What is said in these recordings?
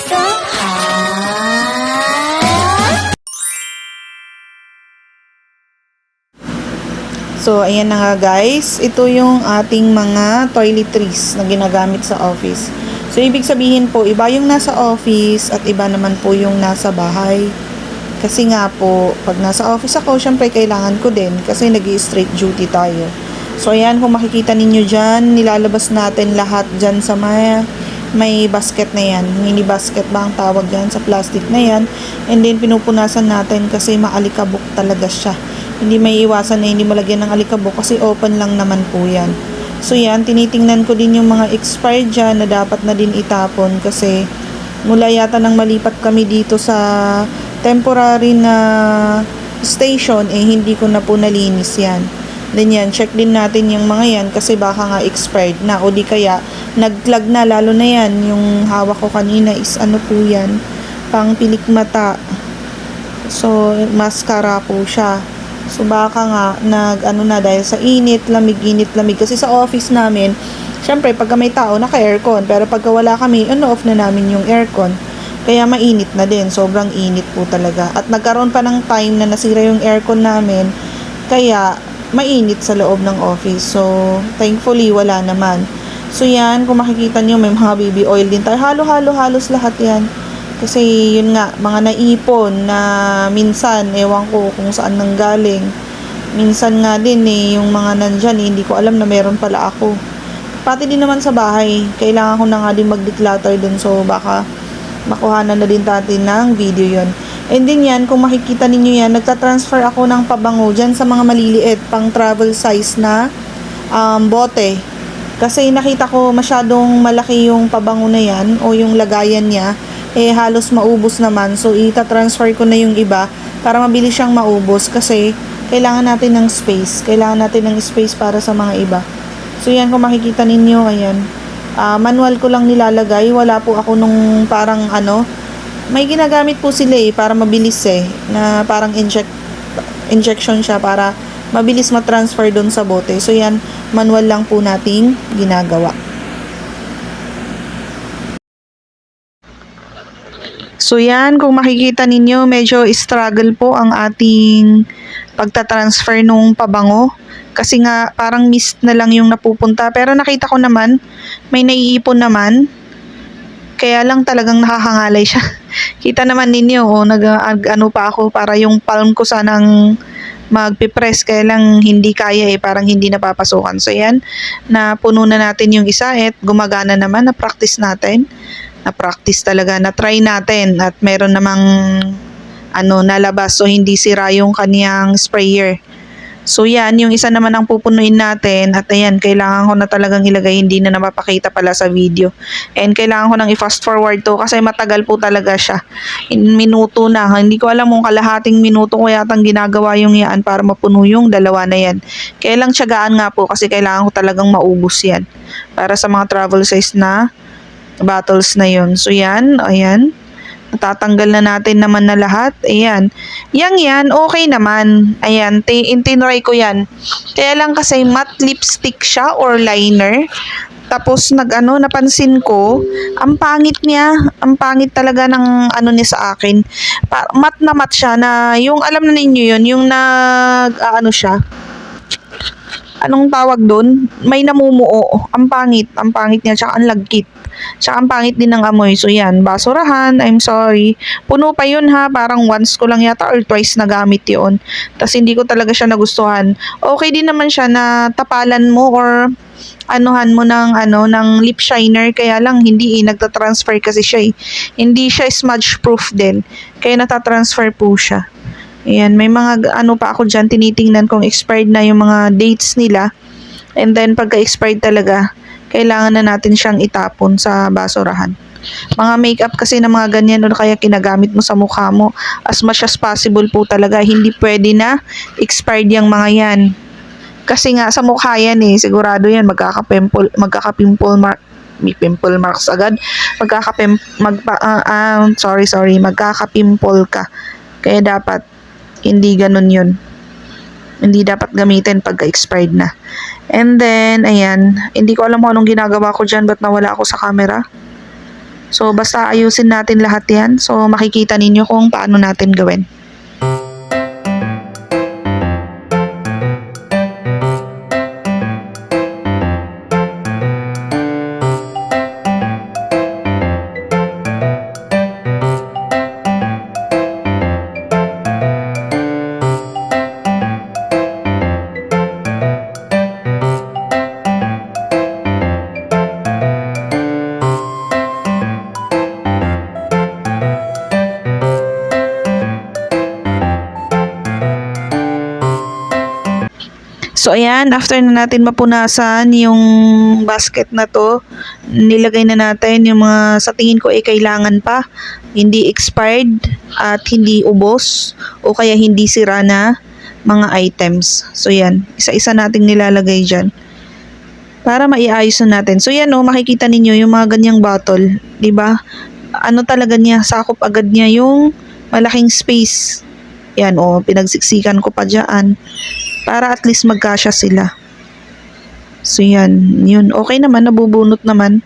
So hot! So, ayan na nga guys. Ito yung ating mga toiletries na ginagamit sa office. So, ibig sabihin po, iba yung nasa office at iba naman po yung nasa bahay. Kasi nga po, pag nasa office ako, syempre kailangan ko din kasi nag-i-straight duty tayo. So, ayan, kung makikita ninyo dyan, nilalabas natin lahat dyan sa may basket na yan. Mini basket ba ang tawag dyan sa plastic na yan. And then, pinupunasan natin kasi maalikabok talaga siya. Hindi may iwasan na hindi malagyan ng alikabok kasi open lang naman po yan. So yan, tinitingnan ko din yung mga expired dyan na dapat na din itapon kasi mula yata nang malipat kami dito sa temporary na station hindi ko na po nalinis yan. Then yan, check din natin yung mga yan kasi baka nga expired na o di kaya naglag na, lalo na yan yung hawak ko kanina is ano po yan, pang pilik mata. So mascara po siya. So baka nga na dahil sa init, lamig kasi sa office namin, syempre pagka may tao naka-aircon, pero pagka wala kami, off na namin yung aircon. Kaya mainit na din, sobrang init po talaga. At nagkaroon pa ng time na nasira yung aircon namin, kaya mainit sa loob ng office. So thankfully wala naman. So yan, kung makikita nyo may mga baby oil din tayo. Halos lahat yan. Kasi yun nga, mga naipon na minsan, ewan ko kung saan nanggaling. Minsan nga din yung mga nandyan hindi ko alam na meron pala ako. Pati din naman sa bahay, kailangan ko na nga din mag-declutter dun. So baka makuhanan na din natin ng video yon. And din yan, kung makikita ninyo yan, nagtatransfer ako ng pabango dyan sa mga maliliit, pang travel size na bote. Kasi nakita ko masyadong malaki yung pabango na yan o yung lagayan niya. Halos maubos naman. So, ita-transfer ko na yung iba para mabilis siyang maubos kasi kailangan natin ng space. Kailangan natin ng space para sa mga iba. So, yan kung makikita ninyo, ayan. Manual ko lang nilalagay. Wala po ako nung parang may ginagamit po sila para mabilis na parang injection siya para mabilis ma-transfer doon sa bote. So, yan, manual lang po nating ginagawa. So yan, kung makikita ninyo, medyo struggle po ang ating pagtatransfer nung pabango. Kasi nga, parang mist na lang yung napupunta. Pero nakita ko naman, may naiipon naman. Kaya lang talagang nakakangalay siya. Kita naman ninyo, nag-ano pa ako para yung palm ko sanang magpipress. Kaya lang hindi kaya parang hindi napapasukan. So yan, napuno na natin yung isa at gumagana naman, na-practice natin. Na-practice talaga, na-try natin at meron namang nalabas so hindi sira yung kaniyang sprayer. So yan, yung isa naman ang pupunuin natin at ayan, kailangan ko na talagang ilagay, hindi na napapakita pala sa video. And kailangan ko nang i-fast forward to kasi matagal po talaga siya. Minuto na, hindi ko alam kung kalahating minuto ko yatang ginagawa yung yan para mapuno yung dalawa na yan. Kaya lang tiyagaan nga po kasi kailangan ko talagang maubos yan para sa mga travel size na bottles na yun. So yan, ayan. Natatanggal na natin naman na lahat. Ayan. Yan, okay naman. Ayan, tinry ko yan. Kaya lang kasi matte lipstick siya or liner. Tapos napansin ko, ang pangit niya. Ang pangit talaga ng niya sa akin. Matte na matte siya na, yung alam na ninyo yun, yung siya. Anong tawag doon? May namumuo. Ang pangit niya, tsaka ang lagkit. Tsaka ang pangit din ng amoy. So yan, basurahan, I'm sorry. Puno pa yun parang once ko lang yata or twice nagamit yun. Tapos hindi ko talaga siya nagustuhan. Okay din naman siya na tapalan mo or anuhan mo ng lip shiner. Kaya lang hindi nagtatransfer kasi siya Hindi siya smudge proof din. Kaya natatransfer po siya. Ayan, may mga pa ako dyan, tinitingnan kung expired na yung mga dates nila. And then, pagka-expired talaga, kailangan na natin siyang itapon sa basurahan. Mga makeup kasi na mga ganyan o kaya kinagamit mo sa mukha mo, as much as possible po talaga, hindi pwede na expired yung mga yan. Kasi nga, sa mukha yan sigurado yan, magkaka-pimple may pimple marks agad, magkaka-pimple ka. Kaya dapat, hindi ganun yun. Hindi dapat gamitin pagka expired na. And then, ayan, hindi ko alam kung anong ginagawa ko dyan, ba't nawala ako sa camera. So, basta ayusin natin lahat yan. So, makikita ninyo kung paano natin gawin. So, ayan, after na natin mapunasan yung basket na to, nilagay na natin yung mga sa tingin ko ay kailangan pa, hindi expired at hindi ubos o kaya hindi sira na mga items. So, yan, isa-isa nating nilalagay dyan para maiayos na natin. So, yan o, makikita ninyo yung mga ganyang bottle, di ba? Ano talaga niya, sakop agad niya yung malaking space. Yan o, pinagsiksikan ko pa dyan para at least magkasya sila. So yan, yun. Okay naman, nabubunot naman.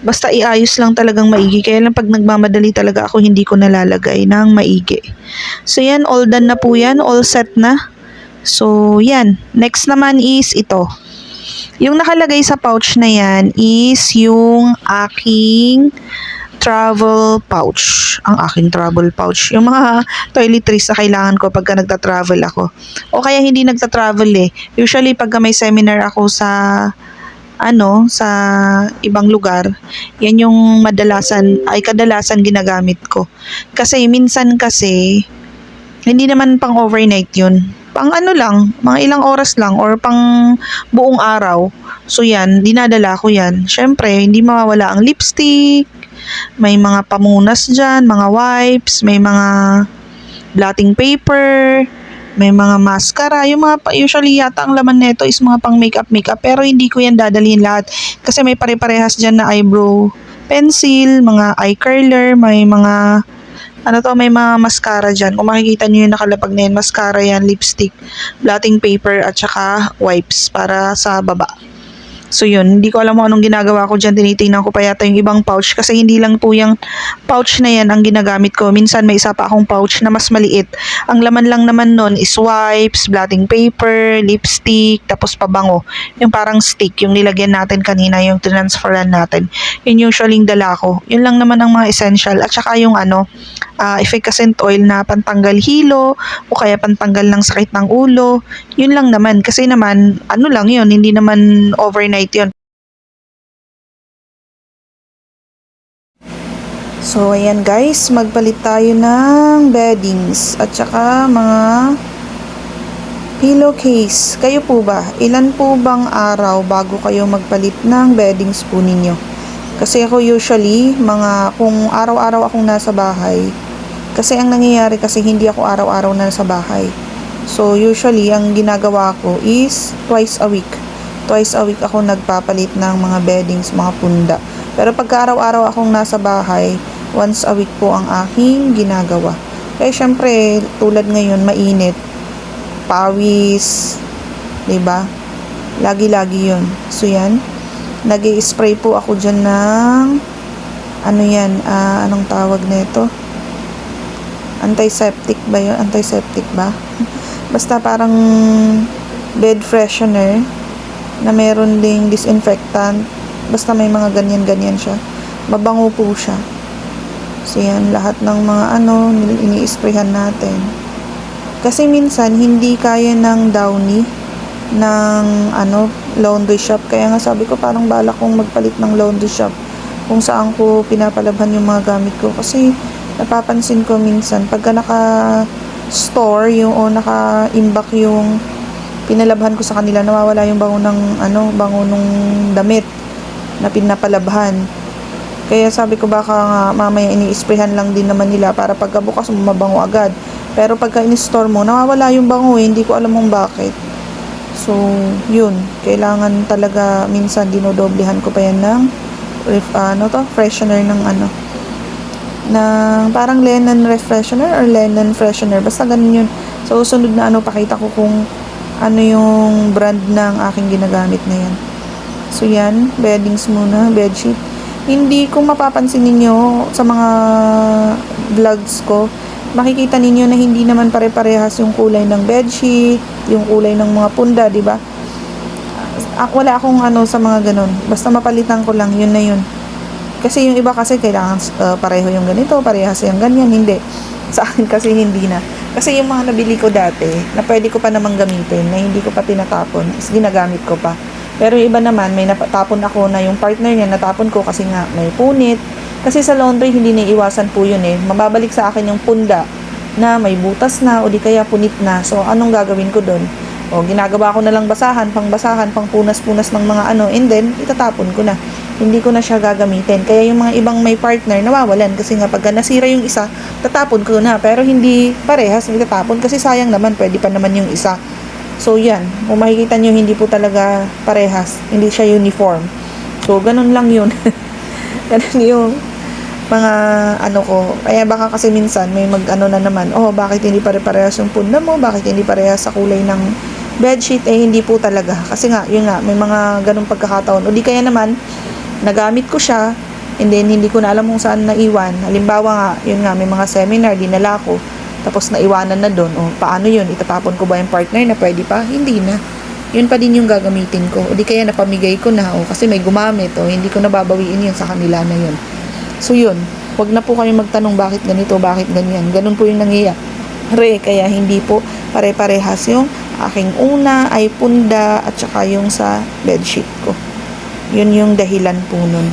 Basta iayos lang talagang maigi. Kaya lang pag nagmamadali talaga ako, hindi ko nalalagay ng maigi. So yan, all done na po yan. All set na. So yan, next naman is ito. Yung nakalagay sa pouch na yan is yung aking travel pouch. Ang aking travel pouch. Yung mga toiletries na kailangan ko pagka nagta-travel ako. O kaya hindi nagta-travel eh. Usually pagka may seminar ako sa sa ibang lugar, yan yung kadalasan ginagamit ko. Kasi minsan kasi hindi naman pang overnight yun. Pang lang, mga ilang oras lang or pang buong araw. So yan, dinadala ko yan. Syempre, hindi mawawala ang lipstick, may mga pamunas dyan, mga wipes, may mga blotting paper, may mga mascara. Yung mga, usually yata ang laman nito is mga pang makeup, pero hindi ko yan dadalhin lahat. Kasi may pare-parehas dyan na eyebrow pencil, mga eye curler, may mga may mga mascara dyan. Kung makikita nyo yung nakalapag na yan, mascara yan, lipstick, blotting paper, at saka wipes para sa baba. So yun, hindi ko alam kung anong ginagawa ko dyan. Tinitingnan ko pa yata yung ibang pouch kasi hindi lang po yung pouch na yan ang ginagamit ko. Minsan may isa pa akong pouch na mas maliit. Ang laman lang naman nun is wipes, blotting paper, lipstick, tapos pabango. Yung parang stick, yung nilagyan natin kanina, yung transferan natin. Yun usually yung dala ko. Yun lang naman ang mga essential. At saka yung efficacent oil na pantanggal hilo o kaya pantanggal ng sakit ng ulo. Yun lang naman. Kasi naman, lang yun, hindi naman overnight yun. So, ayan guys, magpalit tayo ng beddings at saka mga pillowcase. Kayo po ba? Ilan po bang araw bago kayo magpalit ng beddings po ninyo? Kasi ako usually, kung araw-araw akong nasa bahay, kasi ang nangyayari kasi hindi ako araw-araw nasa bahay. So, usually, ang ginagawa ko is twice a week. Twice a week ako nagpapalit ng mga beddings, mga punda. Pero pagka araw-araw akong nasa bahay, once a week po ang aking ginagawa. Kaya syempre, tulad ngayon, mainit, pawis, 'di ba? Lagi-lagi 'yun. So yan, nag-i-spray po ako diyan ng anong tawag nito? Antiseptic ba 'yun? Antiseptic ba? Basta parang bed freshener na meron ding disinfectant. Basta may mga ganyan-ganyan siya. Mabango po siya. So yan, lahat ng mga ini-sprayhan natin. Kasi minsan, hindi kaya ng Downy ng laundry shop. Kaya nga sabi ko, parang balak kong magpalit ng laundry shop kung saan ko pinapalabhan yung mga gamit ko. Kasi napapansin ko minsan, pagka naka-store o naka-imbak yung pinalabhan ko sa kanila, nawawala yung bango ng damit na pinapalabhan. Kaya sabi ko baka nga mamaya ini-sprayhan lang din naman nila para pagkabukas mo mabango agad. Pero pagka in-store mo, nawawala yung bango hindi ko alam kung bakit. So, yun. Kailangan talaga minsan dinodoblehan ko pa yan ng freshener ng parang linen refreshener or linen freshener. Basta ganun yun. So, sunod na pakita ko kung ano yung brand ng aking ginagamit na yan. So, yan. Beddings muna. Bedsheet. Hindi, kung mapapansin ninyo sa mga vlogs ko, makikita ninyo na hindi naman pare-parehas yung kulay ng bedsheet, yung kulay ng mga punda, di ba? Wala akong ano sa mga ganun. Basta mapalitan ko lang, yun na yun. Kasi yung iba kasi kailangan pareho yung ganito, parehas yung ganyan, hindi. Sa akin kasi hindi na. Kasi yung mga nabili ko dati, na pwede ko pa namang gamitin, na hindi ko pa tinatapon, is ginagamit ko pa. Pero yung iba naman, may natapon ako na yung partner niya, natapon ko kasi nga may punit. Kasi sa laundry, hindi naiiwasan po yun eh. Mababalik sa akin yung punda na may butas na o di kaya punit na. So, anong gagawin ko doon? O, ginagawa ko na lang basahan, pang punas-punas ng mga ano, and then, itatapon ko na. Hindi ko na siya gagamitin. Kaya yung mga ibang may partner, nawawalan. Kasi nga, pagka nasira yung isa, tatapon ko na. Pero hindi parehas, itatapon. Kasi sayang naman, pwede pa naman yung isa. So, yan. Kung makikita nyo, hindi po talaga parehas. Hindi siya uniform. So, ganun lang yun. Ganun yung mga ano ko. Kaya baka kasi minsan, may mag-ano na naman, oh, bakit hindi pare-parehas yung punda mo? Bakit hindi parehas sa kulay ng bedsheet? Eh, hindi po talaga. Kasi nga, yun nga, may mga ganung pagkakataon. O di kaya naman, nagamit ko siya, and then hindi ko na alam kung saan naiwan. Halimbawa nga, yun nga, may mga seminar, dinala ko. Tapos naiwanan na doon. O, paano yun? Itatapon ko ba yung partner na pwede pa? Hindi na. Yun pa din yung gagamitin ko. O di kaya napamigay ko na. O, kasi may gumamit. O, hindi ko nababawiin yun sa kanila na yun. So, yun. Huwag na po kayo magtanong bakit ganito, bakit ganyan. Ganun po yung nangyayari. Kaya hindi po pare-parehas yung aking una ay punda at saka yung sa bedsheet ko. Yun yung dahilan po nun.